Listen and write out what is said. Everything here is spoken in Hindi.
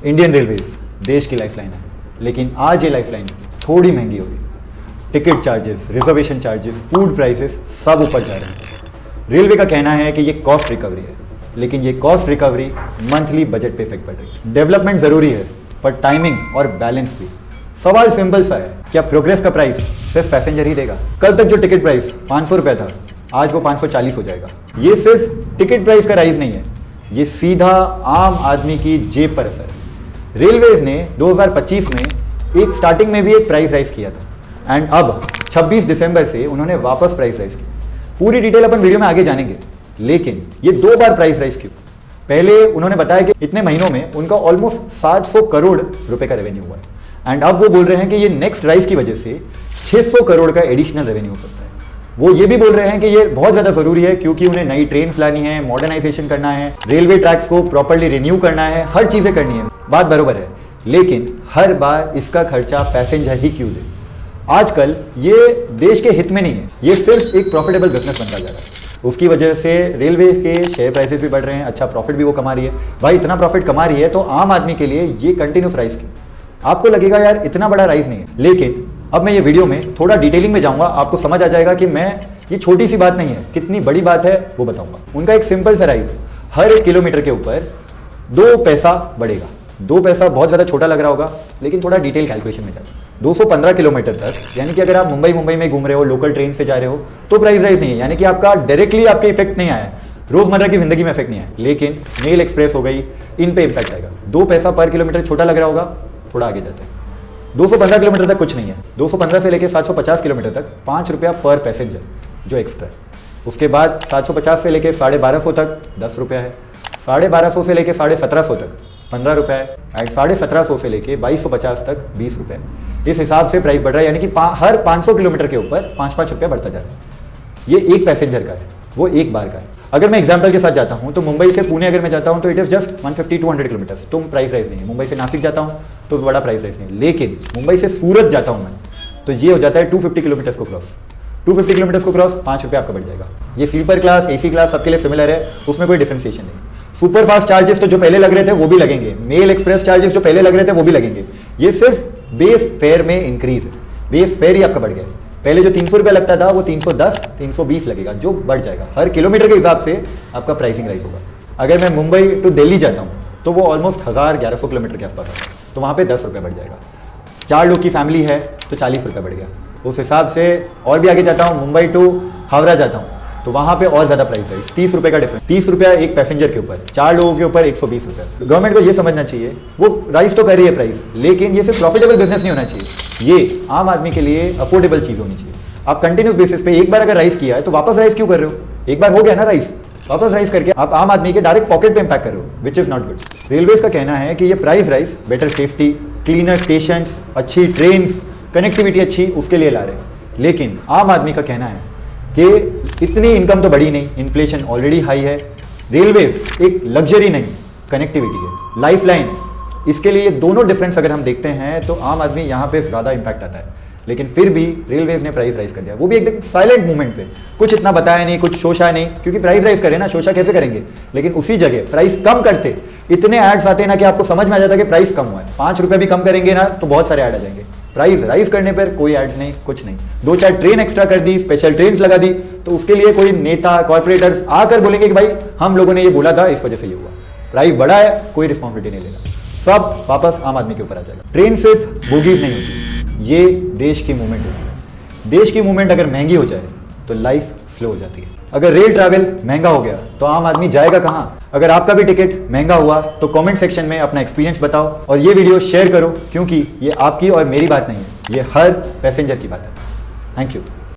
इंडियन रेलवेज देश की लाइफलाइन है, लेकिन आज ये लाइफलाइन थोड़ी महंगी हो गई। Ticket charges, reservation charges, food prices सब ऊपर जा रहे हैं। रेलवे का कहना है कि ये कॉस्ट रिकवरी है, लेकिन ये कॉस्ट रिकवरी मंथली बजट पे इफेक्ट पड़ रही है। डेवलपमेंट जरूरी है, पर टाइमिंग और बैलेंस भी। सवाल सिंपल सा है, क्या प्रोग्रेस का प्राइस सिर्फ पैसेंजर ही देगा? कल तक जो टिकट प्राइस 500 रुपया था, आज वो 540 हो जाएगा। ये सिर्फ टिकट प्राइस का राइज नहीं है, ये सीधा आम आदमी की जेब पर असर है। रेलवेज ने 2025 में एक स्टार्टिंग में भी एक प्राइस राइज किया था एंड अब 26 दिसंबर से उन्होंने वापस प्राइस राइज की। पूरी डिटेल अपन वीडियो में आगे जानेंगे, लेकिन ये 2 बार प्राइस राइज क्यों? पहले उन्होंने बताया कि इतने महीनों में उनका ऑलमोस्ट 700 करोड़ रुपए का रेवेन्यू हुआ है एंड अब वो बोल रहे हैं कि ये नेक्स्ट राइज की वजह से 600 करोड़ का एडिशनल रेवेन्यू हो सकता है। वो ये भी बोल रहे हैं कि ये बहुत ज्यादा जरूरी है क्योंकि उन्हें नई ट्रेन्स लानी है, मॉडर्नाइजेशन करना है, रेलवे ट्रैक्स को प्रॉपर्ली रिन्यू करना है, हर चीजें करनी है। बात बरोबर है, लेकिन हर बार इसका खर्चा पैसेंजर ही क्यों दे? आजकल ये देश के हित में नहीं है, ये सिर्फ एक प्रॉफिटेबल बिजनेस बनता जा रहा है। उसकी वजह से रेलवे के शेयर प्राइसेस भी बढ़ रहे हैं, अच्छा प्रॉफिट भी वो कमा रही है। भाई इतना प्रॉफिट कमा रही है तो आम आदमी के लिए ये कंटिन्यूस राइज क्यों? आपको लगेगा यार इतना बड़ा राइज नहीं है, लेकिन अब मैं ये वीडियो में थोड़ा डिटेलिंग में जाऊंगा, आपको समझ आ जाएगा कि मैं ये छोटी सी बात नहीं है, कितनी बड़ी बात है वो बताऊंगा। उनका एक सिंपल सा राइज है, हर 1 किलोमीटर के ऊपर 2 पैसा बढ़ेगा। 2 पैसा बहुत ज्यादा छोटा लग रहा होगा, लेकिन थोड़ा डिटेल कैलकुलेशन में जाता है। 215 किलोमीटर तक, यानी कि अगर आप मुंबई में घूम रहे हो, लोकल ट्रेन से जा रहे हो, तो प्राइस राइज नहीं है, यानी कि आपका डायरेक्टली आपके इफेक्ट नहीं आया, रोजमर्रा की जिंदगी में इफेक्ट नहीं आया। लेकिन मेल एक्सप्रेस हो गई, इन पे इम्पैक्ट आएगा। 2 पैसा पर किलोमीटर छोटा लग रहा होगा, थोड़ा आगे जाता है। 215 किलोमीटर तक कुछ नहीं है, 215 से लेकर 750 किलोमीटर तक 5 रुपया पर पैसेंजर जो एक्स्ट्रा है। उसके बाद 750 से लेकर 1250 तक 10 रुपया है, 1250 से लेकर 1750 तक 15 रुपया है एंड 1750 से लेकर 2250 तक 20 रुपये। इस हिसाब से प्राइस बढ़ रहा है, यानी कि हर 500 किलोमीटर के ऊपर 5-5 रुपया बढ़ता जा रहा है। ये एक पैसेंजर का है, वो एक बार का है। अगर मैं एग्जांपल के साथ जाता हूं तो मुंबई से पुणे अगर मैं जाता हूं तो इट इज जस्ट 150-200 किलोमीटर्स, तो प्राइस राइज नहीं है। मुंबई से नासिक जाता हूं तो बड़ा प्राइस राइज नहीं है, लेकिन मुंबई से सूरत जाता हूं मैं तो ये हो जाता है 250 किलोमीटर्स को क्रॉस। 250 किलोमीटर्स को क्रॉस 5 रुपये आपका बढ़ जाएगा। ये स्लीपर क्लास, एसी क्लास सबके लिए सिमिलर है, उसमें कोई डिफरेंशिएशन नहीं। सुपर फास्ट चार्जेस तो जो पहले लग रहे थे वो भी लगेंगे, मेल एक्सप्रेस चार्जेस जो पहले लग रहे थे वो भी लगेंगे। ये सिर्फ बेस फेयर में इंक्रीज है, बेस फेयर ही आपका बढ़ गया है। पहले जो 300 रुपये लगता था वो 310-320 लगेगा, जो बढ़ जाएगा। हर किलोमीटर के हिसाब से आपका प्राइसिंग राइज होगा। अगर मैं मुंबई टू दिल्ली जाता हूँ तो वो ऑलमोस्ट 1000-1100 किलोमीटर के आसपास आता है, तो वहाँ पे 10 रुपये बढ़ जाएगा। 4 लोग की फैमिली है तो 40 रुपये बढ़ गया। उस हिसाब से और भी आगे जाता हूँ, मुंबई टू हावड़ा जाता हूँ तो वहाँ पे और ज़्यादा प्राइस राइज, 30 रुपये का डिफरेंस। 30 रुपया एक पैसेंजर के ऊपर, 4 लोगों के ऊपर 120 रुपये। गवर्नमेंट को ये समझना चाहिए, वो राइज तो कर रही है प्राइस, लेकिन ये सिर्फ प्रॉफिटेबल बिजनेस नहीं होना चाहिए, ये आम आदमी के लिए अफोर्डेबल चीज़ होनी चाहिए। आप कंटिन्यूस बेसिस पे एक बार अगर राइज किया है तो वापस राइज क्यों कर रहे हो? एक बार हो गया ना राइज, वापस राइज करके आप आम आदमी के डायरेक्ट पॉकेट पे इंपैक्ट कर रहे हो, which is not good. Railways का कहना है कि ये price rise better safety, cleaner station, अच्छी ट्रेन, कनेक्टिविटी अच्छी, उसके लिए ला रहे हैं। लेकिन आम आदमी का कहना है कि इतनी इनकम तो बढ़ी नहीं, इन्फ्लेशन ऑलरेडी हाई है, रेलवेज एक लग्जरी नहीं, कनेक्टिविटी है, लाइफ लाइन। इसके लिए दोनों डिफरेंस अगर हम देखते हैं तो आम आदमी यहाँ पे ज्यादा इंपैक्ट आता है, लेकिन फिर भी रेलवेज ने प्राइस राइज कर दिया, वो भी एकदम साइलेंट मूवमेंट पे, कुछ इतना बताया नहीं, कुछ शोशा नहीं, क्योंकि प्राइस राइज करें ना, शोशा कैसे करेंगे? लेकिन उसी जगह प्राइस कम करते इतने एड्स आते ना कि आपको समझ में आ जाता है कि प्राइस कम हुआ है। 5 रुपये भी कम करेंगे ना तो बहुत सारे ऐड आ जाएंगे। प्राइस राइज करने पर कोई एड्स नहीं, कुछ नहीं। 2-4 ट्रेन एक्स्ट्रा कर दी, स्पेशल ट्रेन लगा दी, तो उसके लिए कोई नेता, कॉर्पोरेटर्स आकर बोलेंगे कि भाई हम लोगों ने ये बोला था, इस वजह से ये हुआ। प्राइस बढ़ा है, कोई रिस्पॉन्सिबिलिटी नहीं लेगा, सब वापस आम आदमी के ऊपर आ जाएगा। ट्रेन सिर्फ बोगीज नहीं होती, ये देश की मूवमेंट होती है। देश की मूवमेंट अगर महंगी हो जाए तो लाइफ स्लो हो जाती है। अगर रेल ट्रैवल महंगा हो गया तो आम आदमी जाएगा कहाँ? अगर आपका भी टिकट महंगा हुआ तो कमेंट सेक्शन में अपना एक्सपीरियंस बताओ और ये वीडियो शेयर करो, क्योंकि ये आपकी और मेरी बात नहीं है, ये हर पैसेंजर की बात है। Thank you.